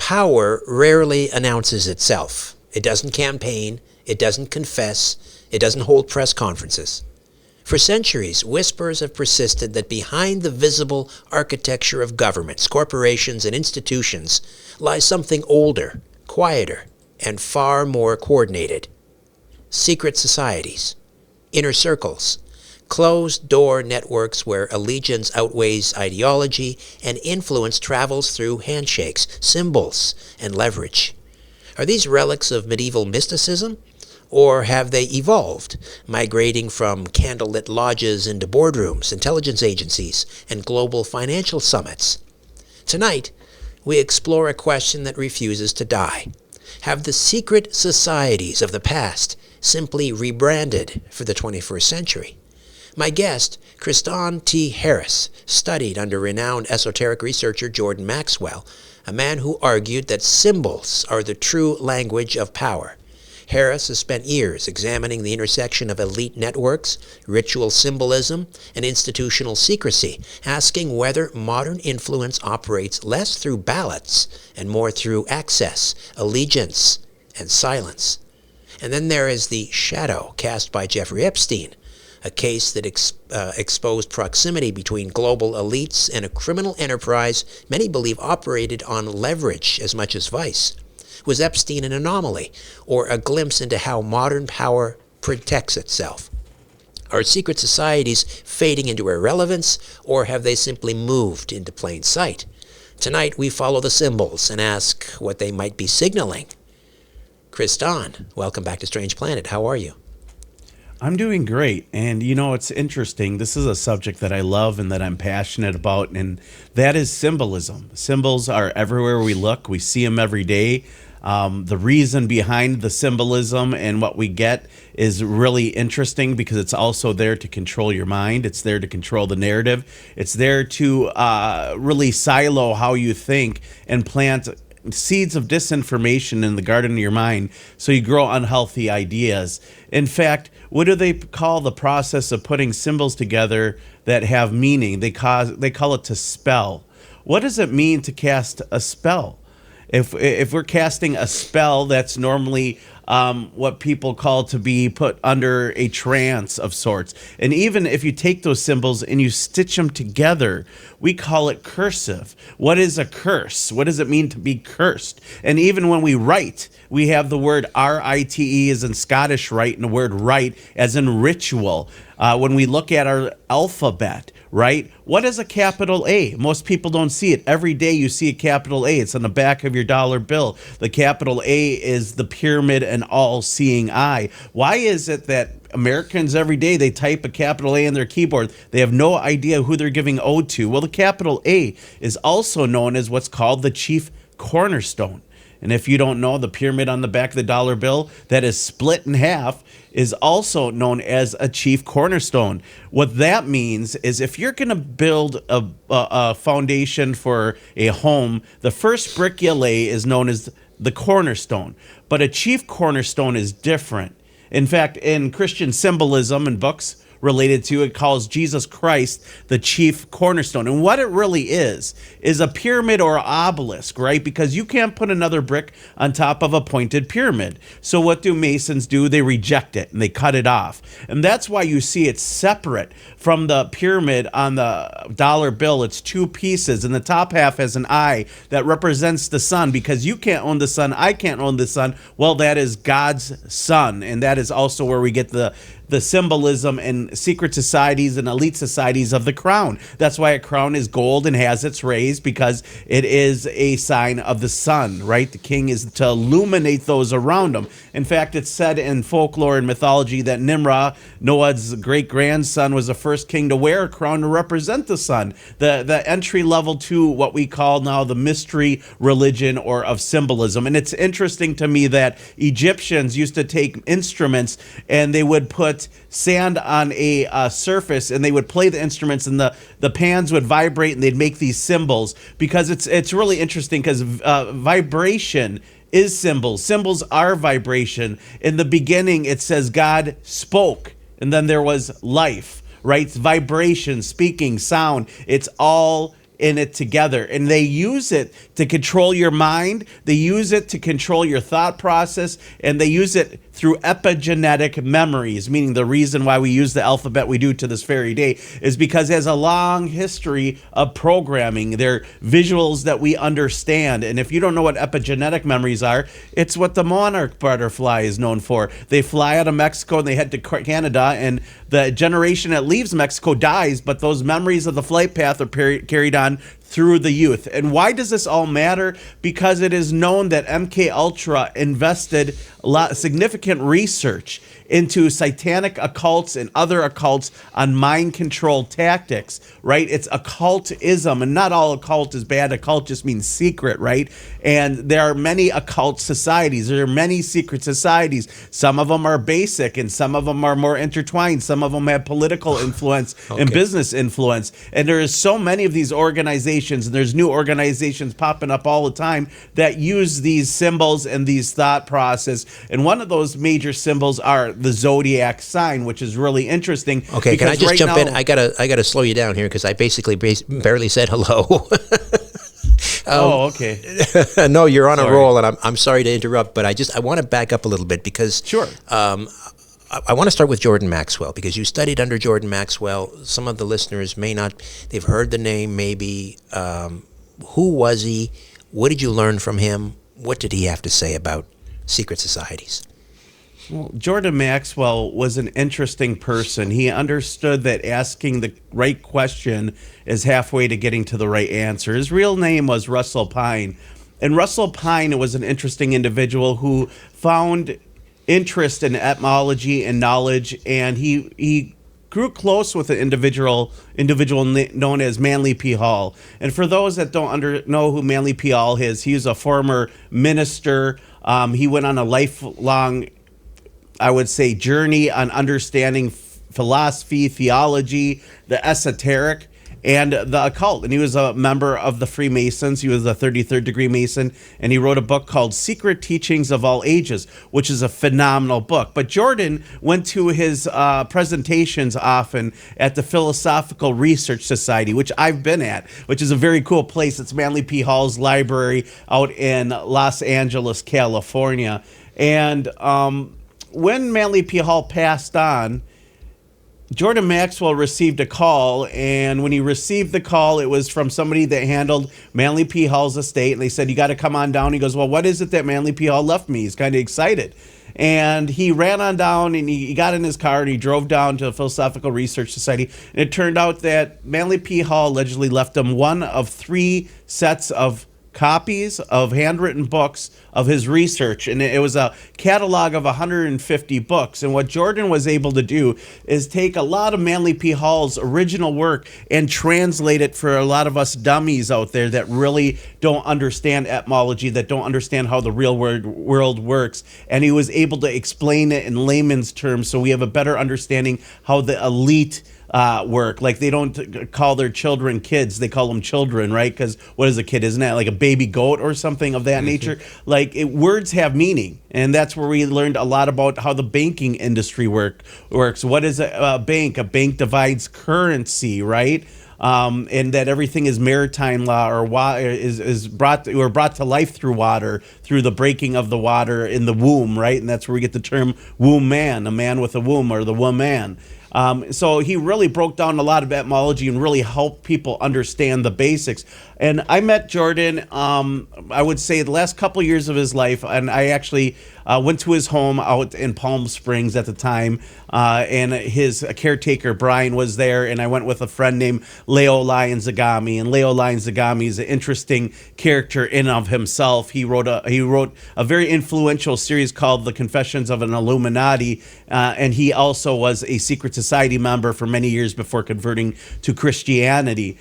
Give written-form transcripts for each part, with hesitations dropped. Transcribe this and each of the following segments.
Power rarely announces itself. It doesn't campaign, it doesn't confess, it doesn't hold press conferences. For centuries, whispers have persisted that behind the visible architecture of governments, corporations, and institutions lies something older, quieter, and far more coordinated. Secret societies, inner circles, closed-door networks where allegiance outweighs ideology and influence travels through handshakes, symbols, and leverage. Are these relics of medieval mysticism? Or have they evolved, migrating from candlelit lodges into boardrooms, intelligence agencies, and global financial summits? Tonight, we explore a question that refuses to die. Have the secret societies of the past simply rebranded for the 21st century? My guest, Kristan T. studied under renowned esoteric researcher Jordan Maxwell, a man who argued that symbols are the true language of power. Harris has spent years examining the intersection of elite networks, ritual symbolism, and institutional secrecy, asking whether modern influence operates less through ballots and more through access, allegiance, and silence. And then there is the shadow cast by Jeffrey Epstein, a case that exposed proximity between global elites and a criminal enterprise many believe operated on leverage as much as vice. Was Epstein an anomaly, or a glimpse into how modern power protects itself? Are secret societies fading into irrelevance, or have they simply moved into plain sight? Tonight we follow the symbols and ask what they might be signaling. Kristan, welcome back to Strange Planet. How are you? I'm doing great. And you know, it's interesting. This is a subject that I love and that I'm passionate about, and that is symbolism. Symbols are everywhere we look. We see them every day. The reason behind the symbolism and what we get is really interesting because it's also there to control your mind. It's there to control the narrative. It's there to really silo how you think and plant seeds of disinformation in the garden of your mind so you grow unhealthy ideas. In fact, what do they call the process of putting symbols together that have meaning? They call it to spell. What does it mean to cast a spell? If we're casting a spell, that's normally what people call to be put under a trance of sorts. And even if you take those symbols and you stitch them together, we call it cursive. What is a curse? What does it mean to be cursed? And even when we write, we have the word R-I-T-E as in Scottish rite and the word rite as in ritual. When we look at our alphabet, right? What is a capital A? Most people don't see it. Every day you see a capital A. It's on the back of your dollar bill. The capital A is the pyramid and all-seeing eye. Why is it that Americans every day, they type a capital A on their keyboard? They have no idea who they're giving ode to. Well, the capital A is also known as what's called the chief cornerstone. And if you don't know, the pyramid on the back of the dollar bill that is split in half is also known as a chief cornerstone. What that means is if you're going to build a foundation for a home, the first brick you lay is known as the cornerstone. But a chief cornerstone is different. In fact, in Christian symbolism and books related to it, calls Jesus Christ the chief cornerstone. And what it really is a pyramid or obelisk, right? Because you can't put another brick on top of a pointed pyramid. So what do masons do? They reject it and they cut it off. And that's why you see it separate from the pyramid on the dollar bill. It's two pieces, and the top half has an eye that represents the sun, because you can't own the sun, I can't own the sun. Well, that is God's sun, and that is also where we get the symbolism and secret societies and elite societies of the crown. That's why a crown is gold and has its rays, because it is a sign of the sun, right? The king is to illuminate those around him. In fact, it's said in folklore and mythology that Nimrod, Noah's great-grandson, was the first king to wear a crown to represent the sun, the entry level to what we call now the mystery religion or of symbolism. And it's interesting to me that Egyptians used to take instruments and they would put sand on a surface and they would play the instruments, and the pans would vibrate and they'd make these symbols, because it's really interesting, because vibration is symbols. Symbols are vibration. In the beginning, it says God spoke, and then there was life, right? Vibration, speaking, sound. It's all in it together. And they use it to control your mind. They use it to control your thought process. And they use it through epigenetic memories, meaning the reason why we use the alphabet we do to this very day is because it has a long history of programming. They're visuals that we understand. And if you don't know what epigenetic memories are, it's what the monarch butterfly is known for. They fly out of Mexico and they head to Canada, and the generation that leaves Mexico dies, but those memories of the flight path are carried on through the youth. And why does this all matter? Because it is known that MK Ultra invested significant research into satanic occults and other occults on mind control tactics, right? It's occultism, and not all occult is bad. Occult just means secret, right? And there are many occult societies. There are many secret societies. Some of them are basic, and some of them are more intertwined. Some of them have political influence and business influence. And there is so many of these organizations, and there's new organizations popping up all the time that use these symbols and these thought process. And one of those major symbols are the zodiac sign, which is really interesting. Okay, can I just jump in? I gotta slow you down here because I basically barely said hello. Okay. No, you're on a roll, and I'm sorry to interrupt, but I want to back up a little bit because sure. I want to start with Jordan Maxwell because you studied under Jordan Maxwell. Some of the listeners may not, they've heard the name maybe. Who was he? What did you learn from him? What did he have to say about secret societies? Well, Jordan Maxwell was an interesting person. He understood that asking the right question is halfway to getting to the right answer. His real name was Russell Pine. And Russell Pine was an interesting individual who found interest in etymology and knowledge, and he grew close with an individual known as Manly P. Hall. And for those that don't know who Manly P. Hall is, he was a former minister. He went on a lifelong, I would say, journey on understanding philosophy, theology, the esoteric, and the occult. And he was a member of the Freemasons. He was a 33rd degree Mason, and he wrote a book called Secret Teachings of All Ages, which is a phenomenal book. But Jordan went to his presentations often at the Philosophical Research Society, which I've been at, which is a very cool place. It's Manly P. Hall's library out in Los Angeles, California. And when Manly P. Hall passed on, Jordan Maxwell received a call, and when he received the call, it was from somebody that handled Manly P. Hall's estate, and they said, you got to come on down. He goes, well, what is it that Manly P. Hall left me? He's kind of excited. And he ran on down, and he got in his car, and he drove down to the Philosophical Research Society, and it turned out that Manly P. Hall allegedly left him one of 3 sets of copies of handwritten books of his research, and it was a catalog of 150 books. And what Jordan was able to do is take a lot of Manly P. Hall's original work and translate it for a lot of us dummies out there that really don't understand etymology, that don't understand how the real world works. And he was able to explain it in layman's terms so we have a better understanding how the elite work. Like, they don't call their children kids, they call them children, right? Because what is a kid? Isn't that like a baby goat or something of that nature? Like, words have meaning, and that's where we learned a lot about how the banking industry works. What is a bank? A bank divides currency, right? And that everything is maritime law, or is brought to life through water, through the breaking of the water in the womb, right? And that's where we get the term womb man, a man with a womb, or the woman. So he really broke down a lot of etymology and really helped people understand the basics. And I met Jordan, I would say, the last couple years of his life, and I actually went to his home out in Palm Springs at the time, and his caretaker, Brian, was there, and I went with a friend named Leo Lion Zagami. And Leo Lion Zagami is an interesting character in of himself. He wrote a very influential series called The Confessions of an Illuminati, and he also was a secret society member for many years before converting to Christianity.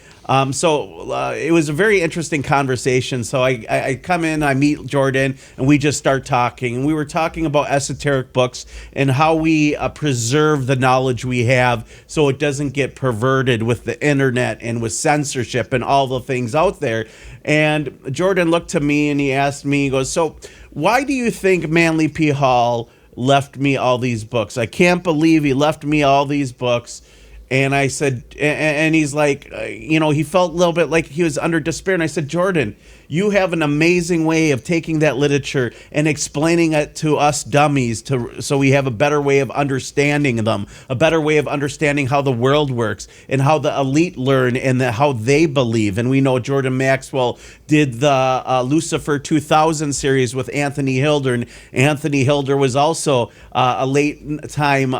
So it was a very interesting conversation. So I come in, I meet Jordan, and we just start talking. And we were talking about esoteric books and how we preserve the knowledge we have so it doesn't get perverted with the internet and with censorship and all the things out there. And Jordan looked to me and he asked me, he goes, so why do you think Manly P. Hall left me all these books? I can't believe he left me all these books. And I said, and he's like, he felt a little bit like he was under despair. And I said, Jordan, you have an amazing way of taking that literature and explaining it to us dummies, so we have a better way of understanding them, a better way of understanding how the world works and how the elite learn and how they believe. And we know Jordan Maxwell did the Lucifer 2000 series with Anthony Hilder, and Anthony Hilder was also a late time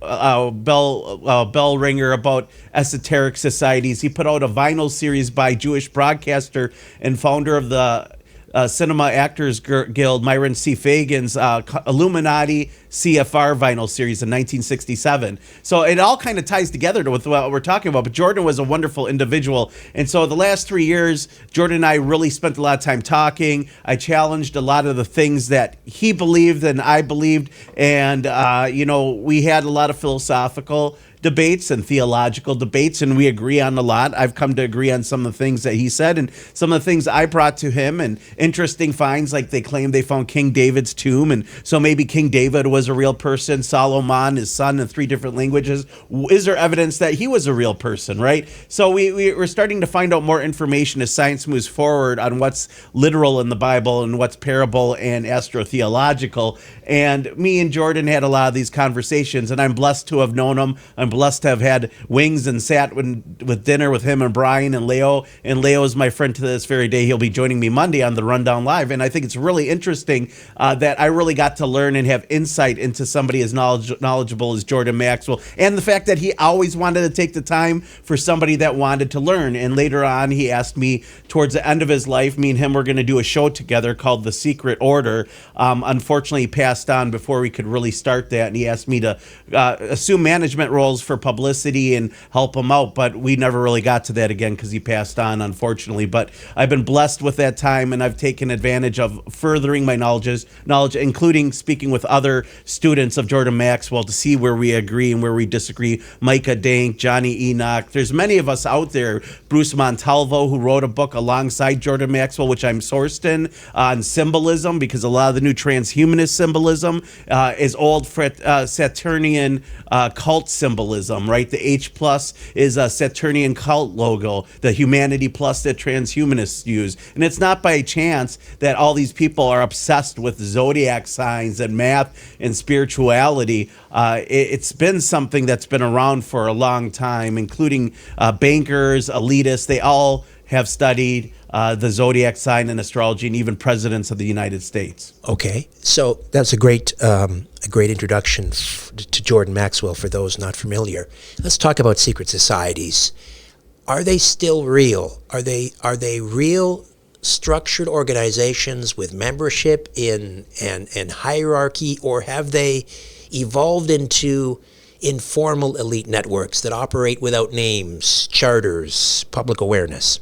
bell ringer about esoteric societies. He put out a vinyl series by Jewish broadcaster and founder of the Cinema Actors Guild, Myron C. Fagan's Illuminati CFR vinyl series in 1967. So it all kind of ties together with what we're talking about. But Jordan was a wonderful individual. And so the last 3 years, Jordan and I really spent a lot of time talking. I challenged a lot of the things that he believed and I believed. And, we had a lot of philosophical debates and theological debates, and we agree on a lot. I've come to agree on some of the things that he said and some of the things I brought to him, and interesting finds, like they claim they found King David's tomb, and so maybe King David was a real person, Solomon, his son, in 3 different languages. Is there evidence that he was a real person, right? So we're starting to find out more information as science moves forward on what's literal in the Bible and what's parable and astrotheological. And me and Jordan had a lot of these conversations, and I'm blessed to have known him. I'm blessed to have had wings and sat with dinner with him and Brian and Leo. And Leo is my friend to this very day. He'll be joining me Monday on the Rundown Live. And I think it's really interesting that I really got to learn and have insight into somebody as knowledgeable as Jordan Maxwell, and the fact that he always wanted to take the time for somebody that wanted to learn. And later on, he asked me towards the end of his life, me and him were going to do a show together called The Secret Order. Unfortunately, he passed on before we could really start that. And he asked me to assume management roles for publicity and help him out, but we never really got to that again because he passed on, unfortunately. But I've been blessed with that time, and I've taken advantage of furthering my knowledge, including speaking with other students of Jordan Maxwell to see where we agree and where we disagree. Micah Dank, Johnny Enoch. There's many of us out there. Bruce Montalvo, who wrote a book alongside Jordan Maxwell, which I'm sourced in, on symbolism, because a lot of the new transhumanist symbolism is old Saturnian cult symbolism, right? The H plus is a Saturnian cult logo, the humanity plus that transhumanists use. And it's not by chance that all these people are obsessed with zodiac signs and math and spirituality. It's been something that's been around for a long time, including bankers, elitists. They all have studied the zodiac sign and astrology, and even presidents of the United States. Okay, so that's a great introduction to Jordan Maxwell for those not familiar. Let's talk about secret societies. Are they still real? Are they real structured organizations with membership in and hierarchy, or have they evolved into informal elite networks that operate without names, charters, public awareness?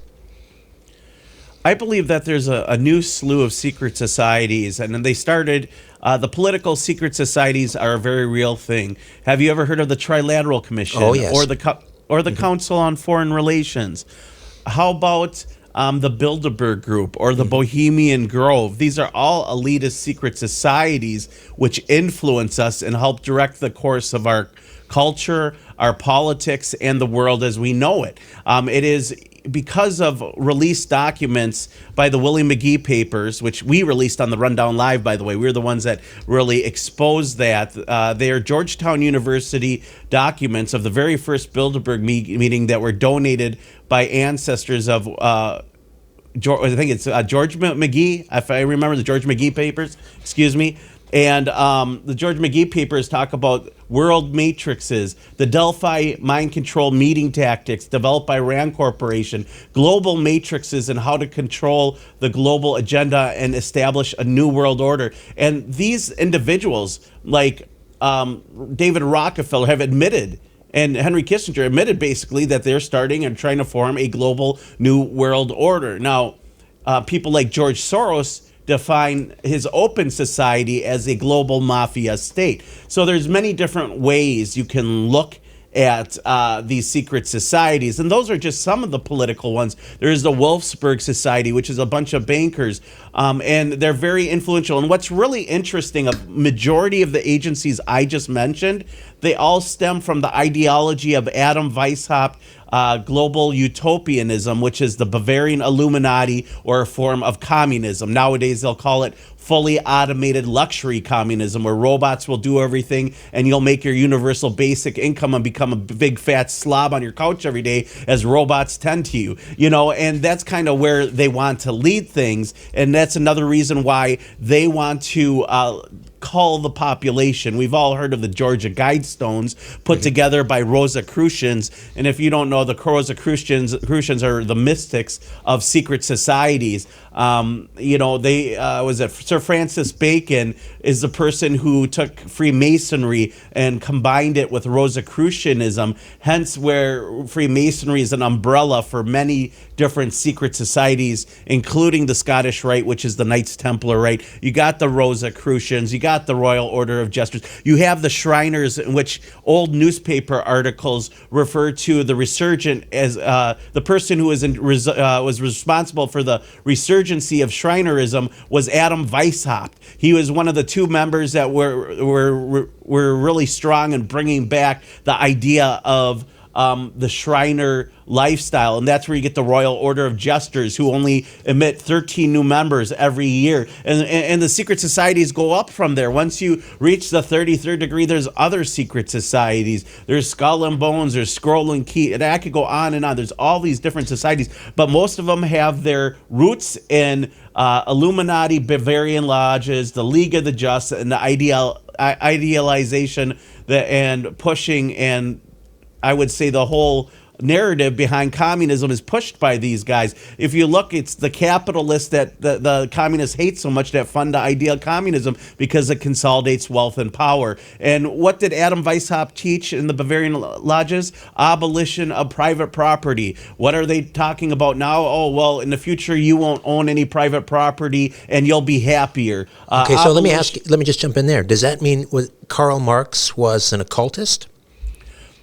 I believe that there's a new slew of secret societies, and then they started, the political secret societies are a very real thing. Have you ever heard of the Trilateral Commission? Oh, yes. Or the Council on Foreign Relations? How about the Bilderberg Group or the Bohemian Grove? These are all elitist secret societies which influence us and help direct the course of our culture, our politics, and the world as we know it. It is because of released documents by the Willie McGee papers, which we released on the Rundown Live, by the way. We're the ones that really exposed that. They are Georgetown University documents of the very first Bilderberg meeting that were donated by ancestors of I think it's George McGee, if I remember the George McGee papers, excuse me. And the George McGee papers talk about world matrices, the Delphi mind control meeting tactics developed by Rand Corporation, global matrices, and how to control the global agenda and establish a new world order. And these individuals, like David Rockefeller, have admitted, and Henry Kissinger admitted basically, that they're starting and trying to form a global new world order. Now, people like George Soros define his open society as a global mafia state. So there's many different ways you can look at these secret societies. And those are just some of the political ones. There's the Wolfsburg Society, which is a bunch of bankers, and they're very influential. And what's really interesting, a majority of the agencies I just mentioned, they all stem from the ideology of Adam Weishaupt, global utopianism, which is the Bavarian Illuminati, or a form of communism. Nowadays, they'll call it fully automated luxury communism, where robots will do everything and you'll make your universal basic income and become a big fat slob on your couch every day as robots tend to you, and that's kind of where they want to lead things. And that's another reason why they want to cull the population. We've all heard of the Georgia Guidestones put together by Rosicrucians. And if you don't know, the Rosicrucians are the mystics of secret societies. Sir Francis Bacon is the person who took Freemasonry and combined it with Rosicrucianism, hence where Freemasonry is an umbrella for many different secret societies, including the Scottish Rite, which is the Knights Templar Rite. You got the Rosicrucians, you got the Royal Order of Jesters, you have the Shriners, in which old newspaper articles refer to the resurgent as the person who was responsible for the resurgency of Shrinerism was Adam Weishaupt. He was one of the two members that were really strong in bringing back the idea of the Shriner lifestyle, and that's where you get the Royal Order of Jesters, who only emit 13 new members every year, and the secret societies go up from there. Once you reach the 33rd degree, there's other secret societies. There's Skull and Bones, there's Scroll and Key, and I could go on and on. There's all these different societies, but most of them have their roots in Illuminati, Bavarian lodges, the League of the Just, and the idealization and pushing, and I would say the whole narrative behind communism is pushed by these guys. If you look, it's the capitalists that the communists hate so much that fund the ideal communism, because it consolidates wealth and power. And what did Adam Weishaupt teach in the Bavarian lodges? Abolition of private property. What are they talking about now? Oh, well, in the future you won't own any private property and you'll be happier. Okay, so let me just jump in there. Does that mean Karl Marx was an occultist?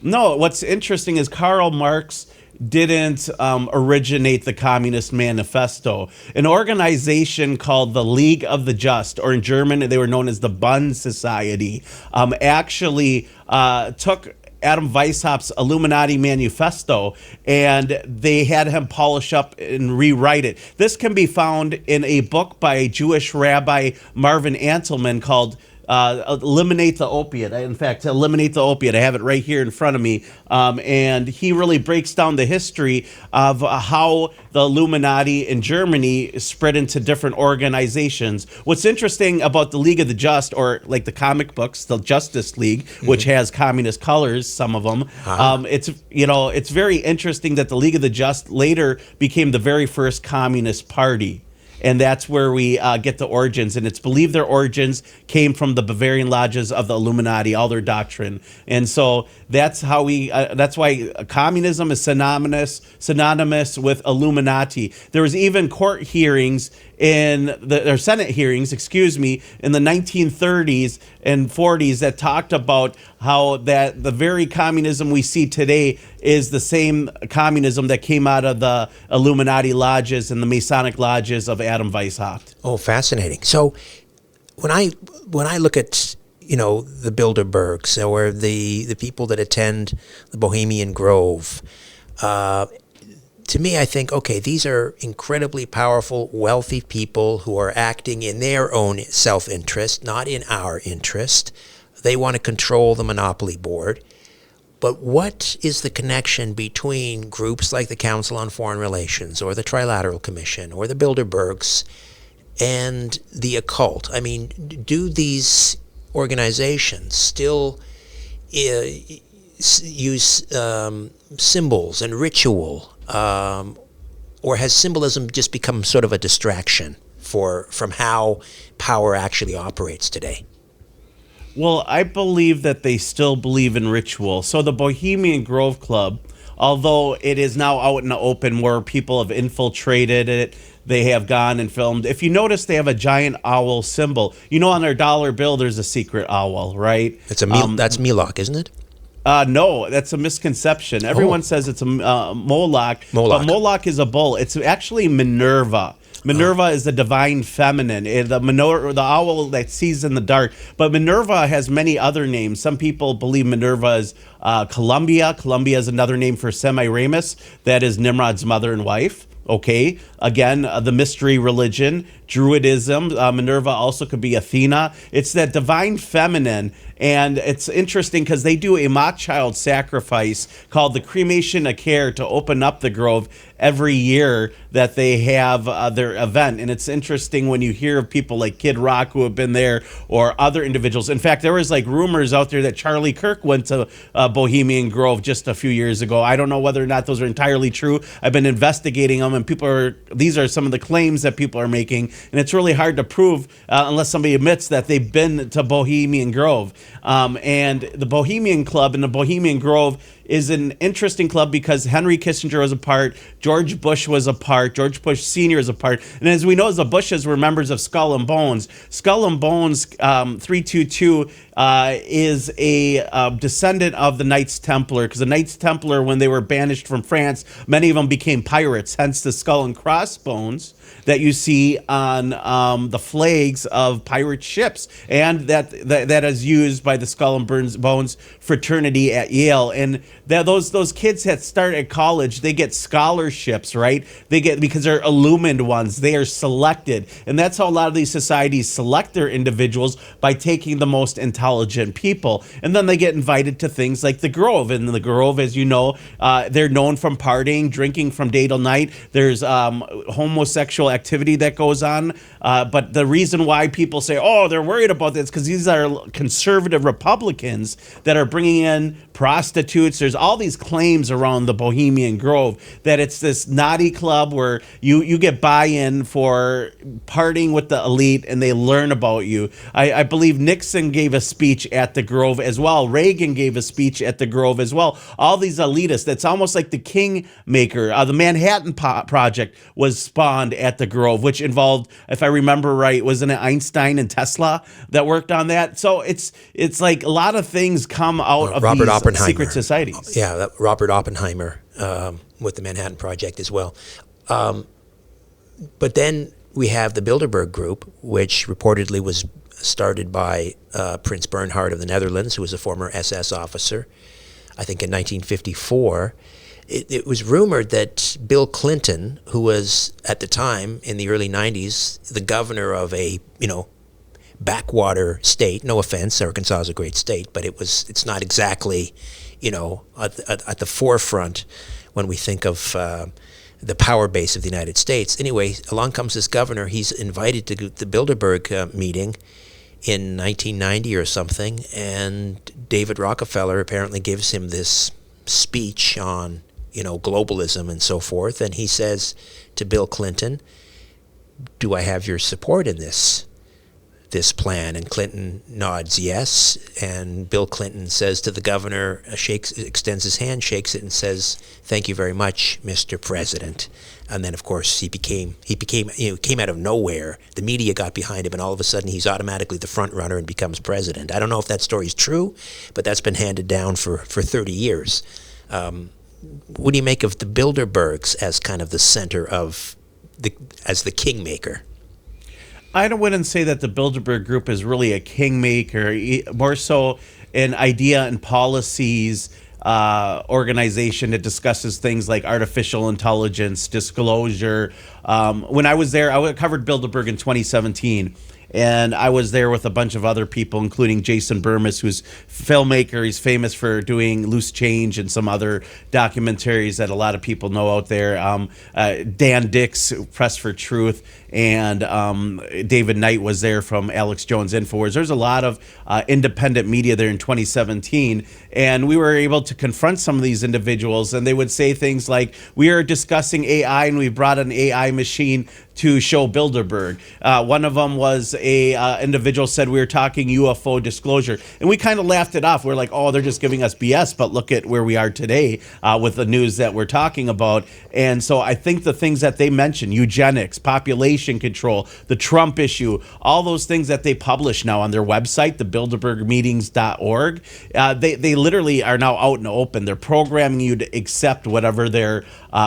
No, what's interesting is Karl Marx didn't originate the Communist Manifesto. An organization called the League of the Just, or in German they were known as the Bund Society, actually took Adam Weishaupt's Illuminati Manifesto, and they had him polish up and rewrite it. This can be found in a book by Jewish Rabbi Marvin Antelman called Eliminate the Opiate. In fact, Eliminate the Opiate. I have it right here in front of me. And he really breaks down the history of how the Illuminati in Germany spread into different organizations. What's interesting about the League of the Just, or like the comic books, the Justice League, which has communist colors, some of them. It's very interesting that the League of the Just later became the very first communist party. And that's where we get the origins. And it's believed their origins came from the Bavarian lodges of the Illuminati, all their doctrine. And so that's how that's why communism is synonymous with Illuminati. There was even court hearings or Senate hearings, in the 1930s and 40s that talked about how that the very communism we see today is the same communism that came out of the Illuminati lodges and the Masonic lodges of Adam Weishaupt. Oh, fascinating. So when I look at the Bilderbergs, or the people that attend the Bohemian Grove, to me, I think, okay, these are incredibly powerful, wealthy people who are acting in their own self-interest, not in our interest. They want to control the monopoly board. But what is the connection between groups like the Council on Foreign Relations, or the Trilateral Commission, or the Bilderbergs, and the occult? I mean, do these organizations still use symbols and ritual? Or has symbolism just become sort of a distraction from how power actually operates today? Well, I believe that they still believe in ritual. So the Bohemian Grove Club, although it is now out in the open where people have infiltrated it, they have gone and filmed. If you notice, they have a giant owl symbol. On their dollar bill, there's a secret owl, right? It's that's Milok, isn't it? No, that's a misconception. Everyone says it's a Moloch, but Moloch is a bull. It's actually Minerva. Minerva is the divine feminine, the owl that sees in the dark. But Minerva has many other names. Some people believe Minerva is Columbia. Columbia is another name for Semiramis. That is Nimrod's mother and wife. Okay, again, the mystery religion, Druidism. Minerva also could be Athena. It's that divine feminine, and it's interesting because they do a mock child sacrifice called the cremation of care to open up the grove every year that they have their event. And it's interesting when you hear of people like Kid Rock who have been there, or other individuals. In fact, there was like rumors out there that Charlie Kirk went to Bohemian Grove just a few years ago. I don't know whether or not those are entirely true. I've been investigating them, and these are some of the claims that people are making, and it's really hard to prove unless somebody admits that they've been to Bohemian Grove. And the Bohemian Club and the Bohemian Grove is an interesting club because Henry Kissinger was a part, George Bush was a part, George Bush Sr. is a part, and as we know, the Bushes were members of Skull and Bones. Skull and Bones 322 is a descendant of the Knights Templar, because the Knights Templar, when they were banished from France, many of them became pirates, hence the skull and crossbones that you see on the flags of pirate ships, and that is used by the Skull and Bones fraternity at Yale. And those kids that start at college, they get scholarships, right? They get, because they're illumined ones, they are selected, and that's how a lot of these societies select their individuals, by taking the most intelligent people, and then they get invited to things like the Grove. And the Grove, as you know, they're known from partying, drinking from day till night. There's homosexual activity that goes on, but the reason why people say, oh, they're worried about this, because these are conservative Republicans that are bringing in prostitutes. There's all these claims around the Bohemian Grove that it's this naughty club where you get buy-in for partying with the elite, and they learn about you. I believe Nixon gave a speech at the Grove as well. Reagan gave a speech at the Grove as well. All these elitists, that's almost like the Kingmaker. The Manhattan Project was spawned at the Grove, which involved, if I remember right, wasn't it Einstein and Tesla that worked on that? So it's like a lot of things come out of Robert these Oppenheimer. secret societies. Yeah, Robert Oppenheimer with the Manhattan Project as well. But then we have the Bilderberg Group, which reportedly was started by Prince Bernhard of the Netherlands, who was a former SS officer, I think in 1954. It was rumored that Bill Clinton, who was at the time in the early 90s the governor of a backwater state. No offense, Arkansas is a great state, but it's not exactly at the forefront when we think of the power base of the United States. Anyway, along comes this governor. He's invited to the Bilderberg meeting in 1990 or something, and David Rockefeller apparently gives him this speech on globalism and so forth, and he says to Bill Clinton, do I have your support in this plan? And Clinton nods yes, and Bill Clinton says to the governor, extends his hand, shakes it, and says, thank you very much, Mr. President. And then, of course, he came out of nowhere. The media got behind him, and all of a sudden he's automatically the front runner and becomes president. I don't know if that story is true, but that's been handed down for 30 years. What do you make of the Bilderbergs as kind of the center of as the kingmaker? I wouldn't say that the Bilderberg Group is really a kingmaker, more so an idea and policies organization that discusses things like artificial intelligence, disclosure. When I was there, I covered Bilderberg in 2017. And I was there with a bunch of other people, including Jason Burmis, who's filmmaker. He's famous for doing Loose Change and some other documentaries that a lot of people know out there. Dan Dix, Press for Truth, and David Knight was there from Alex Jones Infowars. There's a lot of independent media there in 2017, and we were able to confront some of these individuals, and they would say things like, we are discussing AI, and we brought an AI machine to show Bilderberg. One of them was a individual said we were talking UFO disclosure, and we kind of laughed it off. We're like, oh, they're just giving us BS, but look at where we are today with the news that we're talking about. And so I think the things that they mentioned, eugenics, population control, the Trump issue, all those things that they publish now on their website, the bilderbergmeetings.org, they literally are now out in the open. They're programming you to accept whatever their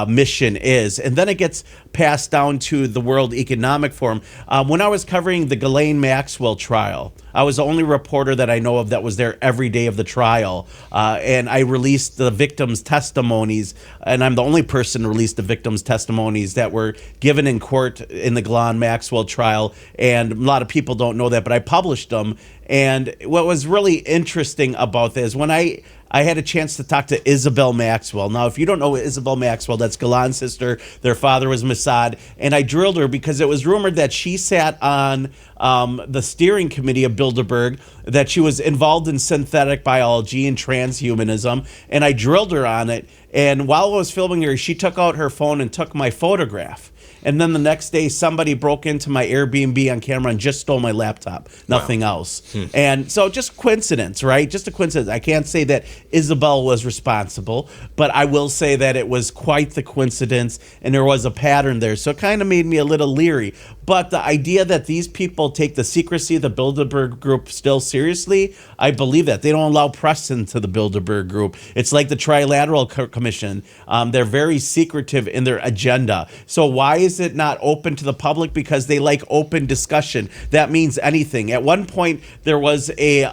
mission is. And then it gets passed down to the World Economic Forum. When I was covering the Ghislaine Maxwell trial, I was the only reporter that I know of that was there every day of the trial. And I released the victims' testimonies, and I'm the only person to release the victims' testimonies that were given in court in the Ghislaine Maxwell trial. And a lot of people don't know that, but I published them. And what was really interesting about this, when I had a chance to talk to Isabel Maxwell. Now, if you don't know Isabel Maxwell, that's Galan's sister. Their father was Mossad. And I drilled her because it was rumored that she sat on the steering committee of Bilderberg, that she was involved in synthetic biology and transhumanism. And I drilled her on it. And while I was filming her, she took out her phone and took my photograph. And then the next day, somebody broke into my Airbnb on camera and just stole my laptop. Nothing else. And so just coincidence, right? Just a coincidence. I can't say that Isabel was responsible, but I will say that it was quite the coincidence, and there was a pattern there. So it kind of made me a little leery. But the idea that these people take the secrecy of the Bilderberg group still seriously, I believe that. They don't allow press into the Bilderberg group. It's like the Trilateral Commission. They're very secretive in their agenda. So why is it not open to the public? Because they like open discussion. That means anything. At one point, there was a,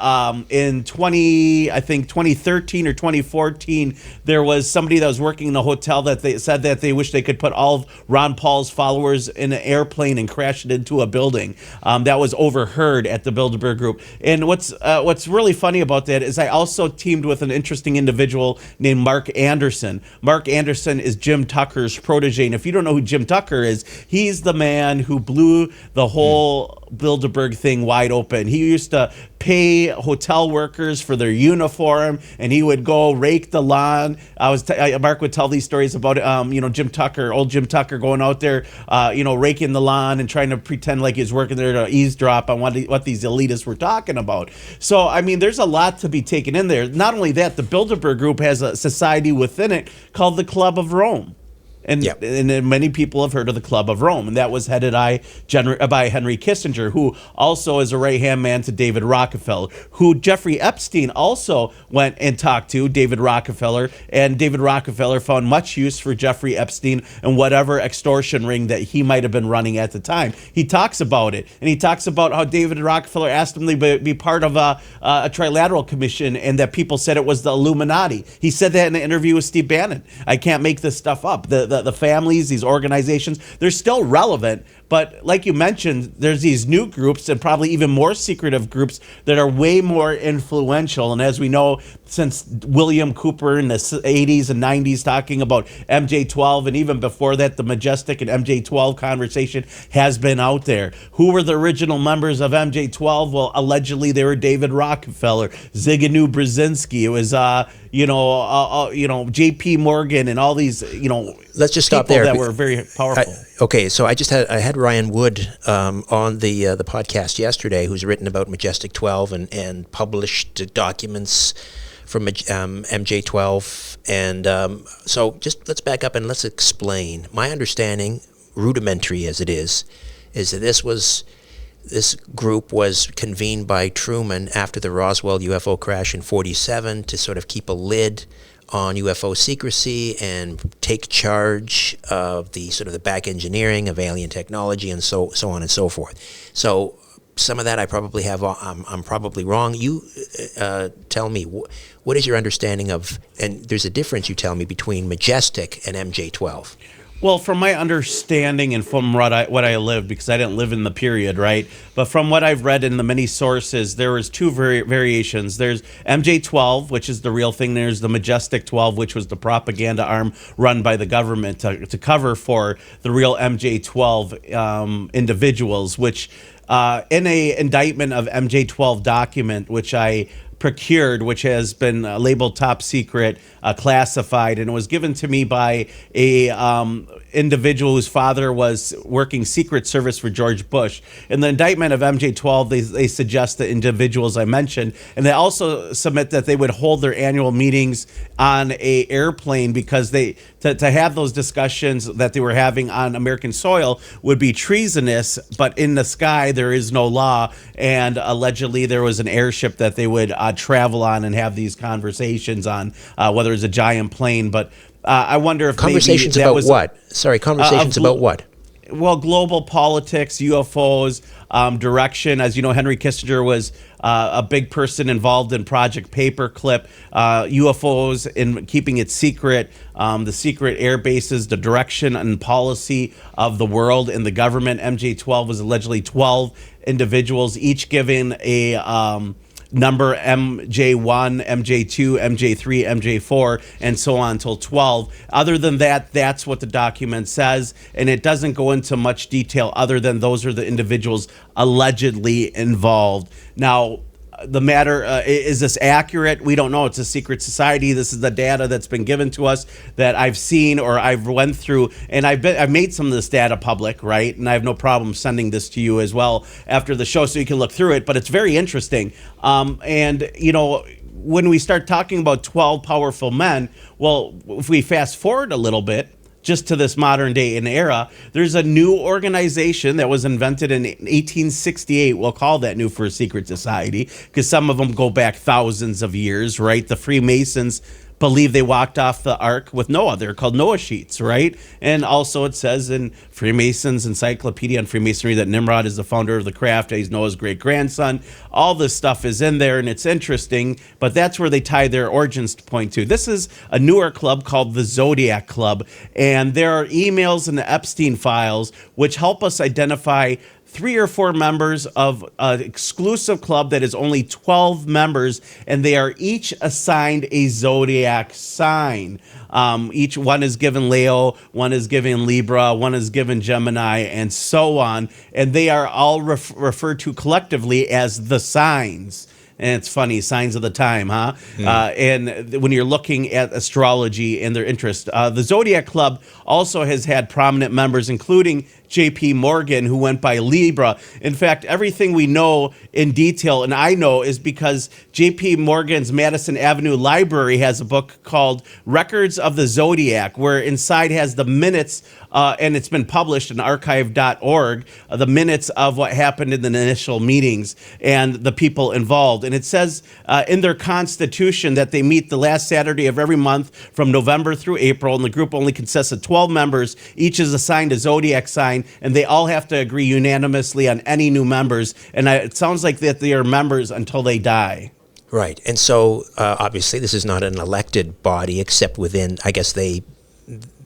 in 2013 or 2014, there was somebody that was working in a hotel that they said that they wish they could put all of Ron Paul's followers in an airplane and crash it into a building. That was overheard at the Bilderberg group. And what's really funny about that is I also teamed with an interesting individual named Mark Anderson. Mark Anderson is Jim Tucker's protege. And if you don't know who Jim Tucker is, he's the man who blew the whole Bilderberg thing wide open. He used to pay hotel workers for their uniform, and he would go rake the lawn. Mark would tell these stories about Jim Tucker, old Jim Tucker, going out there, raking the lawn and trying to pretend like he's working there to eavesdrop on what these elitists were talking about. So I mean, there's a lot to be taken in there. Not only that, the Bilderberg group has a society within it called the Club of Rome. And, yep. and many people have heard of the Club of Rome, and that was headed by Henry Kissinger, who also is a right-hand man to David Rockefeller, who Jeffrey Epstein also went and talked to, David Rockefeller, and David Rockefeller found much use for Jeffrey Epstein and whatever extortion ring that he might have been running at the time. He talks about it, and he talks about how David Rockefeller asked him to be part of a trilateral commission, and that people said it was the Illuminati. He said that in an interview with Steve Bannon. I can't make this stuff up. The families, these organizations, they're still relevant. But like you mentioned, there's these new groups and probably even more secretive groups that are way more influential. And as we know, since William Cooper in the 80s and 90s talking about MJ-12, and even before that, the Majestic and MJ-12 conversation has been out there. Who were the original members of MJ-12? Well, allegedly they were David Rockefeller, Zbigniew Brzezinski. It was, J.P. Morgan and all these, let's just stop there. That were very powerful. Okay, so I had Ryan Wood on the podcast yesterday, who's written about Majestic 12 and published documents from MJ-12, and so just let's back up and let's explain. My understanding, rudimentary as it is that this group was convened by Truman after the Roswell UFO crash in '47 to sort of keep a lid on UFO secrecy and take charge of the sort of the back engineering of alien technology and so on and so forth. So some of that I probably have. I'm probably wrong. You tell me, what is your understanding of? And there's a difference, you tell me, between Majestic and MJ-12. Well, from my understanding and from what I lived, because I didn't live in the period, right? But from what I've read in the many sources, there was two variations. There's MJ-12, which is the real thing. There's the Majestic 12, which was the propaganda arm run by the government to cover for the real MJ-12 individuals, which in a indictment of MJ-12 document, which I procured, which has been labeled top secret, classified, and it was given to me by a individual whose father was working Secret Service for George Bush. In the indictment of MJ-12, they suggest the individuals I mentioned, and they also submit that they would hold their annual meetings on a airplane because to have those discussions that they were having on American soil would be treasonous, but in the sky there is no law, and allegedly there was an airship that they would travel on and have these conversations on, whether it's a giant plane. But I wonder if conversations maybe that about was what? Sorry, conversations about what? Well, global politics, UFOs, direction. As you know, Henry Kissinger was a big person involved in Project Paperclip, UFOs, in keeping it secret, the secret air bases, the direction and policy of the world and the government. MJ-12 was allegedly 12 individuals, each given a number MJ1, MJ2, MJ3, MJ4, and so on until 12. Other than that, that's what the document says, and it doesn't go into much detail other than those are the individuals allegedly involved. Now, the matter, is this accurate? We don't know. It's a secret society. This is the data that's been given to us that I've seen or I've went through, and I've made some of this data public, right? And I have no problem sending this to you as well after the show so you can look through it, but it's very interesting. And, you know, when we start talking about 12 powerful men, well, if we fast forward a little bit, just to this modern day and era, there's a new organization that was invented in 1868. We'll call that new for a secret society because some of them go back thousands of years, right? The Freemasons believe they walked off the ark with Noah. They're called Noah sheets, right? And also it says in Freemasons Encyclopedia on Freemasonry that Nimrod is the founder of the craft. He's Noah's great-grandson. All this stuff is in there, and it's interesting, but that's where they tie their origins point to. This is a newer club called the Zodiac Club, and there are emails in the Epstein files which help us identify 3 or 4 members of an exclusive club that is only 12 members, and they are each assigned a zodiac sign. Each one is given Leo, one is given Libra, one is given Gemini, and so on. And they are all referred to collectively as the signs. And it's funny, signs of the time, huh? And when you're looking at astrology and their interest. The Zodiac Club also has had prominent members, including J.P. Morgan, who went by Libra. In fact, everything we know in detail, and I know, is because J.P. Morgan's Madison Avenue Library has a book called Records of the Zodiac, where inside has the minutes, and it's been published in archive.org, the minutes of what happened in the initial meetings and the people involved. And it says in their constitution that they meet the last Saturday of every month from November through April, and the group only consists of 12 members. Each is assigned a zodiac sign, and they all have to agree unanimously on any new members. And it sounds like that they are members until they die. Right. And so, obviously, this is not an elected body, except within, I guess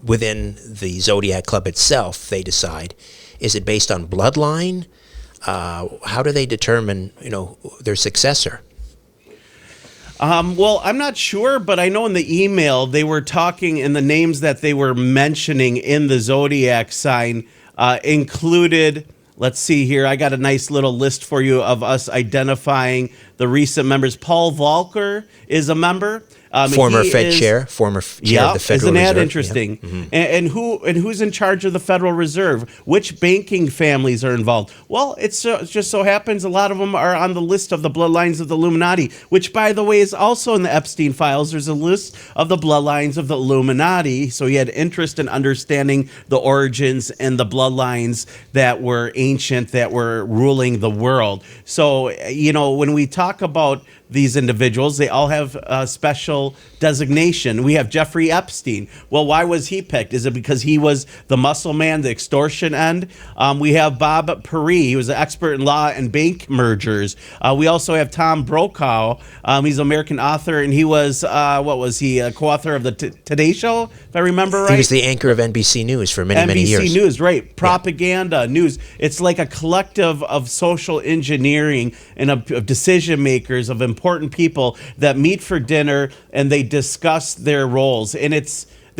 within the Zodiac Club itself, they decide. Is it based on bloodline? How do they determine, their successor? Well, I'm not sure, but I know in the email they were talking, in the names that they were mentioning in the Zodiac sign included, let's see here, I got a nice little list for you of us identifying the recent members. Paul Volcker is a member. Former Fed chair, former chair of the Federal Reserve. Isn't that interesting? Yeah. Mm-hmm. And who's in charge of the Federal Reserve? Which banking families are involved? Well, it just so happens a lot of them are on the list of the bloodlines of the Illuminati, which, by the way, is also in the Epstein files. There's a list of the bloodlines of the Illuminati. So he had interest in understanding the origins and the bloodlines that were ancient, that were ruling the world. So, when we talk about these individuals, they all have a special designation. We have Jeffrey Epstein. Well, why was he picked? Is it because he was the muscle man, the extortion end? We have Bob Perry. He was an expert in law and bank mergers. We also have Tom Brokaw. He's an American author, and he was, a co-author of the Today Show, if I remember right? He was the anchor of NBC News for many years. NBC News, right. Propaganda, news. It's like a collective of social engineering and of decision makers, of important people that meet for dinner and they discuss their roles. And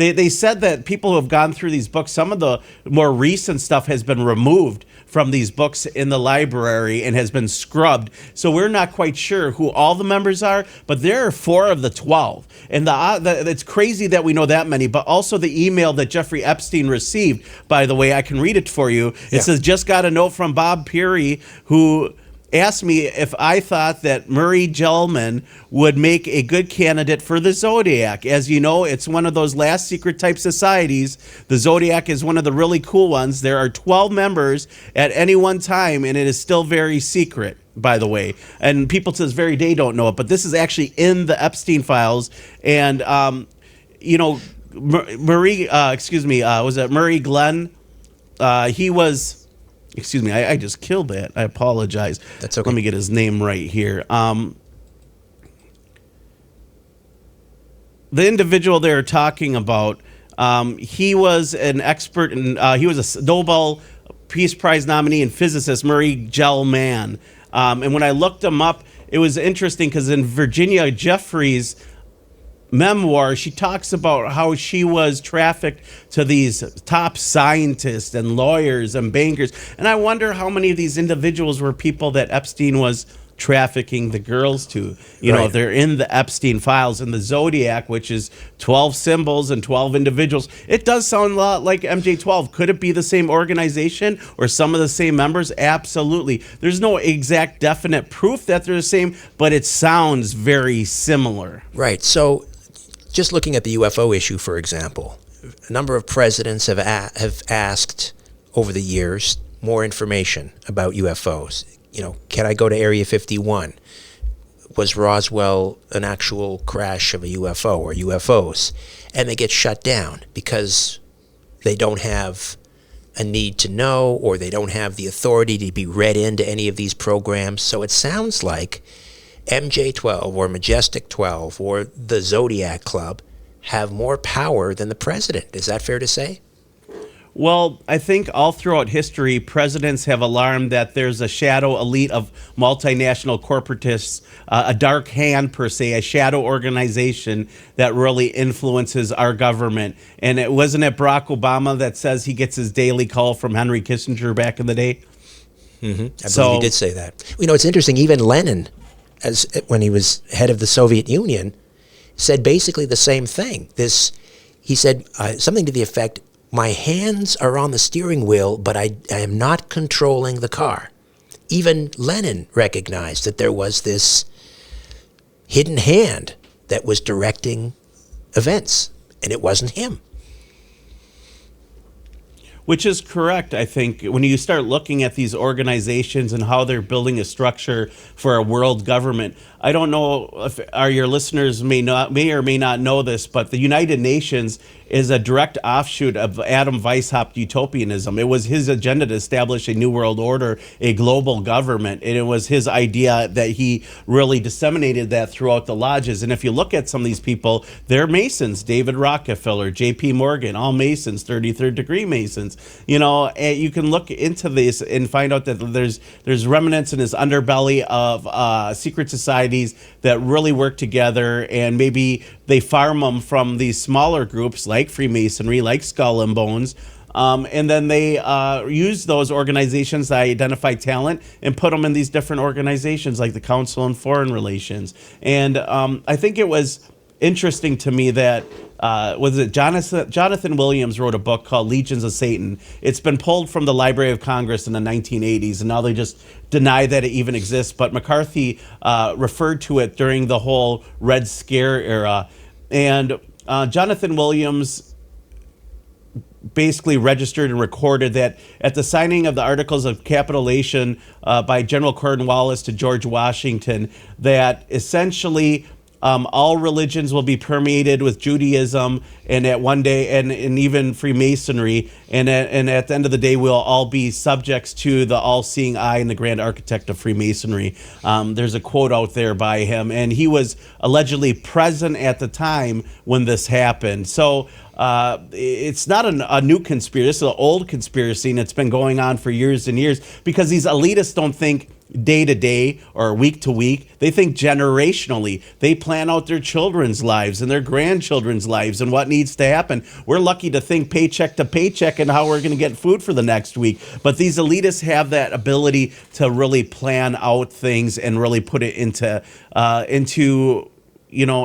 They said that people who have gone through these books, some of the more recent stuff has been removed from these books in the library and has been scrubbed. So we're not quite sure who all the members are, but there are 4 of the 12. And it's crazy that we know that many, but also the email that Jeffrey Epstein received, by the way, I can read it for you. It says, just got a note from Bob Peary, who asked me if I thought that Murray Gell-Mann would make a good candidate for the Zodiac. As you know, it's one of those last secret type societies. The Zodiac is one of the really cool ones. There are 12 members at any one time, and it is still very secret, by the way. And people to this very day don't know it, but this is actually in the Epstein files. And, Murray Glenn? He was... Excuse me, I just killed that. I apologize. That's okay. Let me get his name right here. The individual they're talking about, he was an expert in, he was a Nobel Peace Prize nominee and physicist, Murray Gell-Mann. And when I looked him up, it was interesting because in Virginia Jeffries' memoir, she talks about how she was trafficked to these top scientists and lawyers and bankers. And I wonder how many of these individuals were people that Epstein was trafficking the girls to. You know, they're in the Epstein files. And the Zodiac, which is 12 symbols and 12 individuals, it does sound a lot like MJ12. Could it be the same organization or some of the same members? Absolutely. There's no exact definite proof that they're the same, but it sounds very similar. Right. So just looking at the UFO issue, for example, a number of presidents have asked over the years more information about UFOs. You know, can I go to Area 51? Was Roswell an actual crash of a UFO or UFOs? And they get shut down because they don't have a need to know, or they don't have the authority to be read into any of these programs. So it sounds like MJ12 or Majestic 12 or the Zodiac Club have more power than the president. Is that fair to say? Well, I think all throughout history, presidents have alarmed that there's a shadow elite of multinational corporatists, a dark hand per se, a shadow organization that really influences our government. And it wasn't it Barack Obama that says he gets his daily call from Henry Kissinger back in the day? Mm-hmm. I believe he did say that. You know, it's interesting. Even Lenin, when he was head of the Soviet Union, said basically the same thing. He said something to the effect, my hands are on the steering wheel, but I am not controlling the car. Even Lenin recognized that there was this hidden hand that was directing events, and it wasn't him. Which is correct, I think, when you start looking at these organizations and how they're building a structure for a world government. I don't know if your listeners may or may not know this, but the United Nations is a direct offshoot of Adam Weishaupt utopianism. It was his agenda to establish a new world order, a global government, and it was his idea that he really disseminated that throughout the lodges. And if you look at some of these people, they're Masons. David Rockefeller, J.P. Morgan, all Masons, 33rd degree Masons. You know, and you can look into this and find out that there's remnants in his underbelly of secret societies that really work together, and maybe they farm them from these smaller groups like Freemasonry, like Skull and Bones, and then they use those organizations that identify talent and put them in these different organizations like the Council on Foreign Relations. And I think it was interesting to me that Jonathan Williams wrote a book called Legions of Satan. It's been pulled from the Library of Congress in the 1980s, and now they just deny that it even exists. But McCarthy referred to it during the whole Red Scare era. And Jonathan Williams basically registered and recorded that at the signing of the Articles of Capitulation by General Cornwallis to George Washington, that essentially all religions will be permeated with Judaism, and at one day, and even Freemasonry, and at the end of the day, we'll all be subjects to the all-seeing eye and the grand architect of Freemasonry. There's a quote out there by him, and he was allegedly present at the time when this happened. So it's not a new conspiracy. This is an old conspiracy, and it's been going on for years and years, because these elitists don't think day to day or week to week. They think generationally. They plan out their children's lives and their grandchildren's lives and what needs to happen. We're lucky to think paycheck to paycheck and how we're going to get food for the next week. But these elitists have that ability to really plan out things and really put it into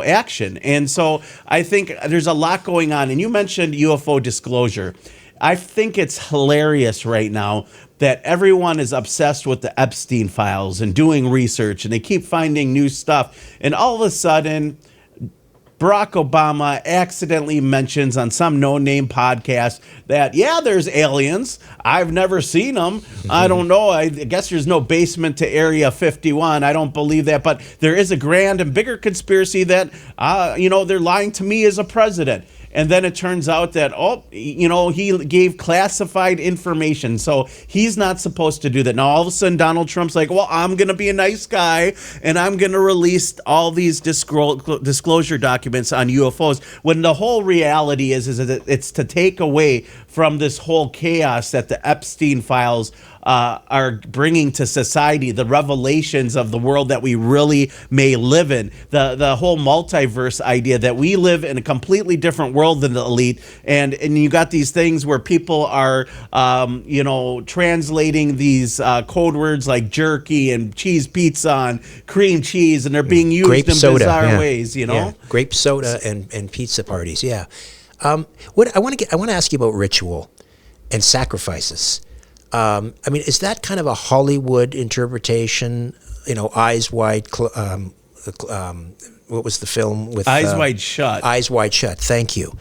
action. And so I think there's a lot going on. And you mentioned UFO disclosure. I think it's hilarious right now that everyone is obsessed with the Epstein files and doing research, and they keep finding new stuff. And all of a sudden, Barack Obama accidentally mentions on some no-name podcast that, yeah, there's aliens. I've never seen them. I don't know. I guess there's no basement to Area 51. I don't believe that. But there is a grand and bigger conspiracy that, they're lying to me as a president. And then it turns out that, he gave classified information. So he's not supposed to do that. Now, all of a sudden, Donald Trump's like, well, I'm going to be a nice guy, and I'm going to release all these disclosure documents on UFOs, when the whole reality is that it's to take away from this whole chaos that the Epstein files are bringing to society, the revelations of the world that we really may live in, the whole multiverse idea that we live in a completely different world than the elite, and you got these things where people are translating these code words like jerky and cheese pizza and cream cheese, and they're being used grape in soda, bizarre ways. Grape soda and pizza parties. Yeah. What I want to ask you about ritual and sacrifices. Is that kind of a Hollywood interpretation? Eyes Wide. What was the film with Eyes Wide Shut? Eyes Wide Shut. Thank you.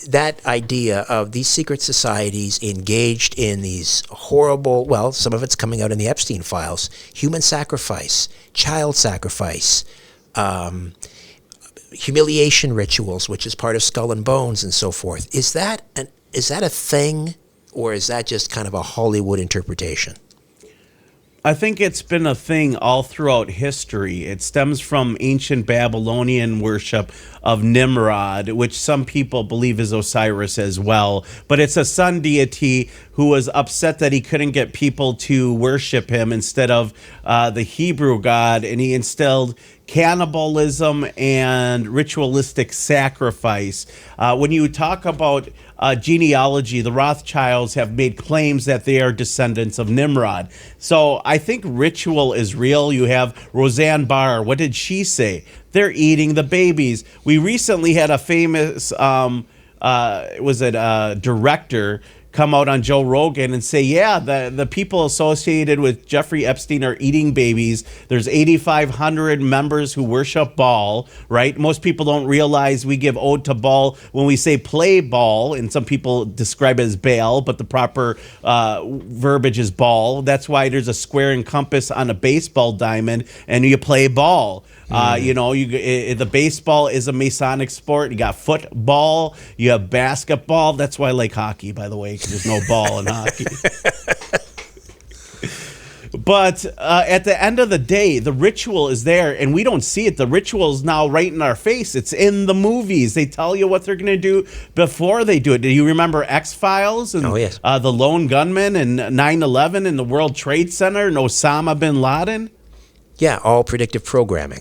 That idea of these secret societies engaged in these horrible, well, some of it's coming out in the Epstein files, human sacrifice, child sacrifice, humiliation rituals, which is part of Skull and Bones and so forth. Is that a thing? Or is that just kind of a Hollywood interpretation? I think it's been a thing all throughout history. It stems from ancient Babylonian worship of Nimrod, which some people believe is Osiris as well. But it's a sun deity who was upset that he couldn't get people to worship him instead of the Hebrew god, and he instilled cannibalism and ritualistic sacrifice. When you talk about genealogy, the Rothschilds have made claims that they are descendants of Nimrod. So I think ritual is real. You have Roseanne Barr. What did she say? They're eating the babies. We recently had a famous, director come out on Joe Rogan and say, yeah, the people associated with Jeffrey Epstein are eating babies. There's 8,500 members who worship Baal, right? Most people don't realize we give ode to Baal when we say play ball, and some people describe it as Baal, but the proper verbiage is Baal. That's why there's a square and compass on a baseball diamond, and you play ball. The baseball is a Masonic sport. You got football, you have basketball. That's why I like hockey, by the way, because there's no ball in hockey. But at the end of the day, the ritual is there, and we don't see it. The ritual is now right in our face. It's in the movies. They tell you what they're going to do before they do it. Do you remember X-Files and yes. The lone gunman and 9/11 and the World Trade Center and Osama bin Laden? Yeah, all predictive programming.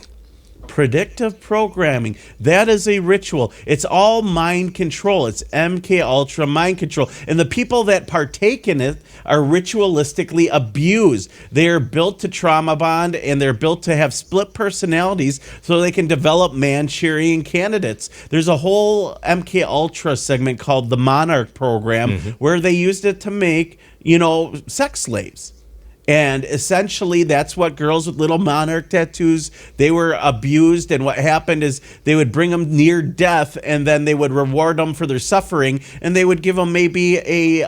Predictive programming. That is a ritual. It's all mind control. It's MK Ultra mind control. And the people that partake in it are ritualistically abused. They are built to trauma bond, and they're built to have split personalities so they can develop Manchurian candidates. There's a whole MK Ultra segment called the Monarch program where they used it to make, sex slaves. And essentially, that's what girls with little monarch tattoos, they were abused. And what happened is they would bring them near death, and then they would reward them for their suffering. And they would give them maybe a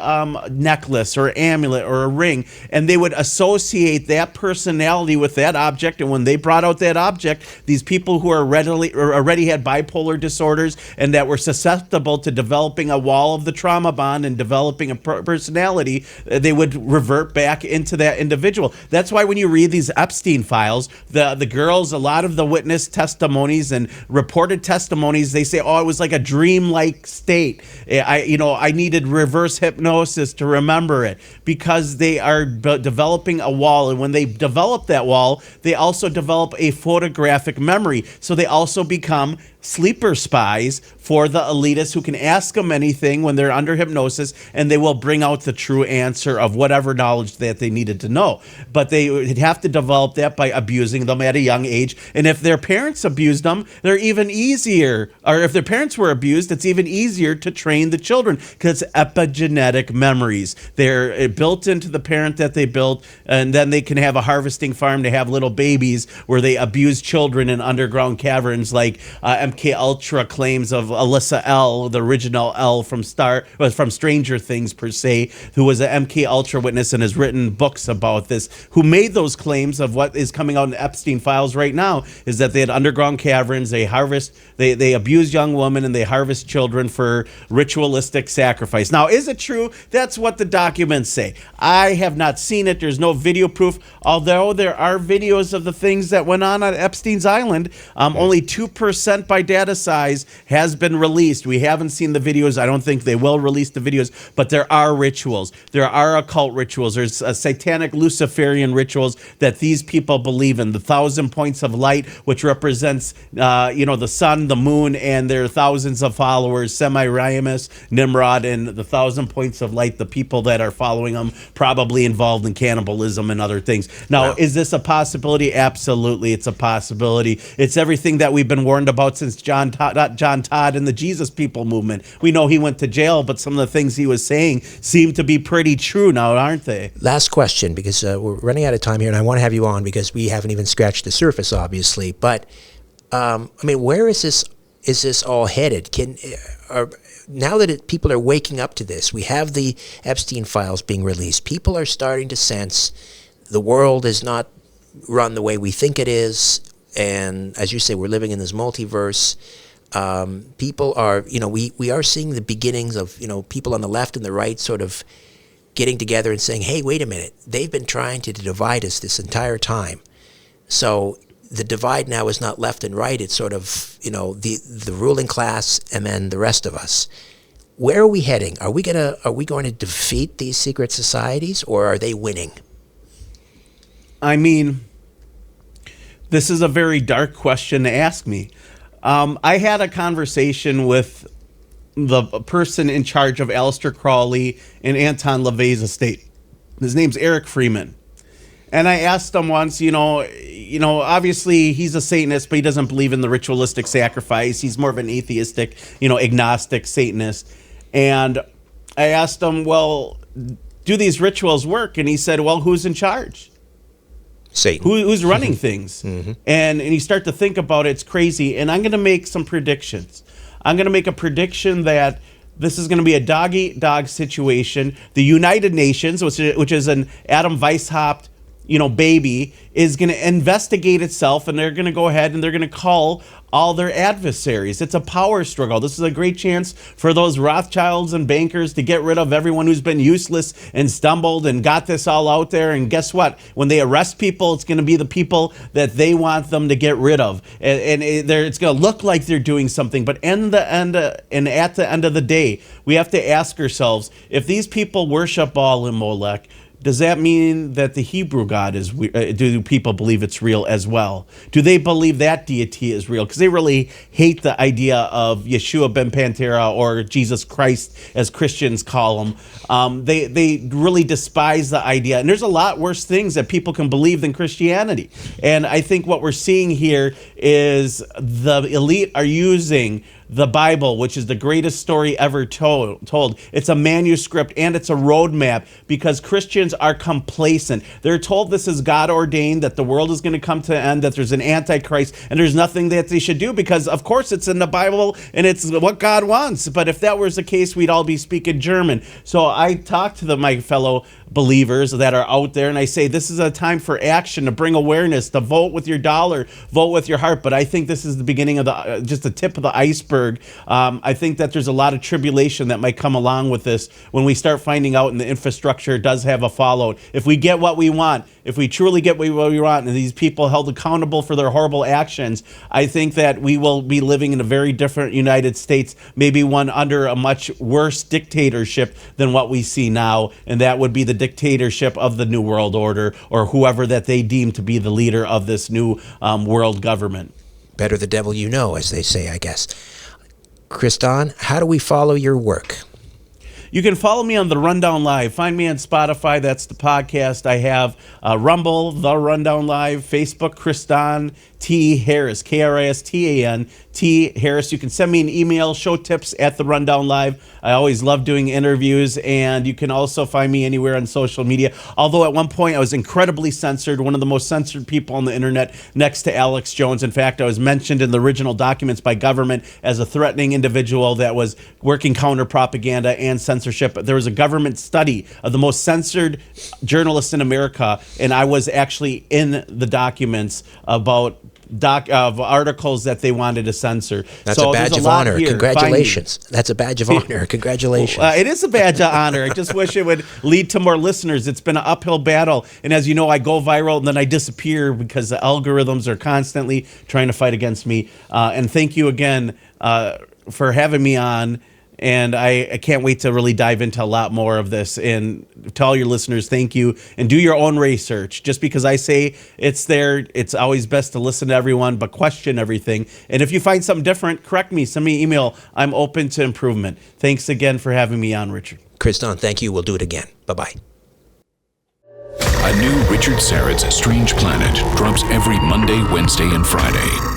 necklace or amulet or a ring. And they would associate that personality with that object. And when they brought out that object, these people who are already had bipolar disorders and that were susceptible to developing a wall of the trauma bond and developing a personality, they would revert back into that individual. That's why when you read these Epstein files, the girls, a lot of the witness testimonies and reported testimonies, they say, oh, it was like a dream-like state. I needed reverse hypnosis to remember it, because they are developing a wall. And when they develop that wall, they also develop a photographic memory. So they also become sleeper spies for the elitists who can ask them anything when they're under hypnosis, and they will bring out the true answer of whatever knowledge that they needed to know. But they would have to develop that by abusing them at a young age. And if their parents abused them, they're even easier. Or if their parents were abused, it's even easier to train the children, because epigenetic memories. They're built into the parent that they built, and then they can have a harvesting farm to have little babies where they abuse children in underground caverns, like MK Ultra claims of Alyssa L, the original L from Stranger Things per se, who was an MK Ultra witness and has written books about this, who made those claims of what is coming out in Epstein files right now, is that they had underground caverns, they abuse young women, and they harvest children for ritualistic sacrifice. Now, is it true? That's what the documents say. I have not seen it. There's no video proof, although there are videos of the things that went on Epstein's Island. Only 2% by data size has been released. We haven't seen the videos. I don't think they will release the videos, but there are rituals. There are occult rituals. There's satanic Luciferian rituals that these people believe in. The 1,000 points of light, which represents, the sun, the moon, and their thousands of followers, Semiramis, Nimrod, and the 1,000 points of light, the people that are following them, probably involved in cannibalism and other things. Now, Is this a possibility? Absolutely, it's a possibility. It's everything that we've been warned about since John Todd and the Jesus People movement. We know he went to jail, but some of the things he was saying seem to be pretty true now, aren't they? Last question, because we're running out of time here, and I want to have you on because we haven't even scratched the surface, obviously. But where is this all headed? Now that people are waking up to this, we have the Epstein files being released. People are starting to sense the world is not run the way we think it is. And as you say, we're living in this multiverse. People are, we are seeing the beginnings of, people on the left and the right sort of getting together and saying, hey, wait a minute, they've been trying to divide us this entire time. So the divide now is not left and right. It's sort of, the ruling class and then the rest of us. Where are we heading? Are we going to defeat these secret societies, or are they winning? This is a very dark question to ask me. I had a conversation with the person in charge of Aleister Crowley and Anton LaVey's estate. His name's Eric Freeman. And I asked him once, obviously he's a Satanist, but he doesn't believe in the ritualistic sacrifice. He's more of an atheistic, agnostic Satanist. And I asked him, well, do these rituals work? And he said, well, who's in charge? Satan. Who's running things? Mm-hmm. And you start to think about it, it's crazy. And I'm going to make some predictions. I'm going to make a prediction that this is going to be a dog-eat-dog situation. The United Nations, which is an Adam Weishaupt, baby, is going to investigate itself, and they're going to go ahead and they're going to call all their adversaries. It's a power struggle. This is a great chance for those Rothschilds and bankers to get rid of everyone who's been useless and stumbled and got this all out there. And guess what? When they arrest people, it's going to be the people that they want them to get rid of. And it's going to look like they're doing something. But at the end of the day, we have to ask ourselves, if these people worship Baal and Molech, does that mean that the Hebrew God is, do people believe it's real as well? Do they believe that deity is real? Because they really hate the idea of Yeshua ben Pantera, or Jesus Christ, as Christians call him. They really despise the idea. And there's a lot worse things that people can believe than Christianity. And I think what we're seeing here is the elite are using the Bible, which is the greatest story ever told. It's a manuscript and it's a roadmap, because Christians are complacent. They're told this is God ordained, that the world is going to come to an end, that there's an antichrist, and there's nothing that they should do, because of course it's in the Bible and it's what God wants. But if that was the case, we'd all be speaking German. So I talk to my fellow believers that are out there, and I say, this is a time for action, to bring awareness, to vote with your dollar, vote with your heart. But I think this is the beginning of just the tip of the iceberg iceberg. I think that there's a lot of tribulation that might come along with this when we start finding out and the infrastructure does have a fallout. If we get what we want, if we truly get what we want, and these people held accountable for their horrible actions, I think that we will be living in a very different United States, maybe one under a much worse dictatorship than what we see now, and that would be the dictatorship of the New World Order, or whoever that they deem to be the leader of this new world government. Better the devil you know, as they say, I guess. Kristan, how do we follow your work? You can follow me on The Rundown Live. Find me on Spotify. That's the podcast. I have Rumble, The Rundown Live, Facebook, Kristan T. Harris, Kristan T. Harris. You can send me an email, show tips at The Rundown Live. I always love doing interviews, and you can also find me anywhere on social media. Although at one point I was incredibly censored, one of the most censored people on the internet next to Alex Jones. In fact, I was mentioned in the original documents by government as a threatening individual that was working counter propaganda and censorship. There was a government study of the most censored journalists in America, and I was actually in the documents about articles that they wanted to censor. That's a badge of honor. Congratulations. That's a badge of honor. Congratulations. It is a badge of honor. I just wish it would lead to more listeners. It's been an uphill battle. And as you know, I go viral and then I disappear because the algorithms are constantly trying to fight against me. And thank you again for having me on. And I can't wait to really dive into a lot more of this. And to all your listeners, thank you. And do your own research. Just because I say it's there, it's always best to listen to everyone, but question everything. And if you find something different, correct me. Send me an email. I'm open to improvement. Thanks again for having me on, Richard. Kristan, thank you. We'll do it again. Bye-bye. A new Richard Syrett's Strange Planet drops every Monday, Wednesday, and Friday.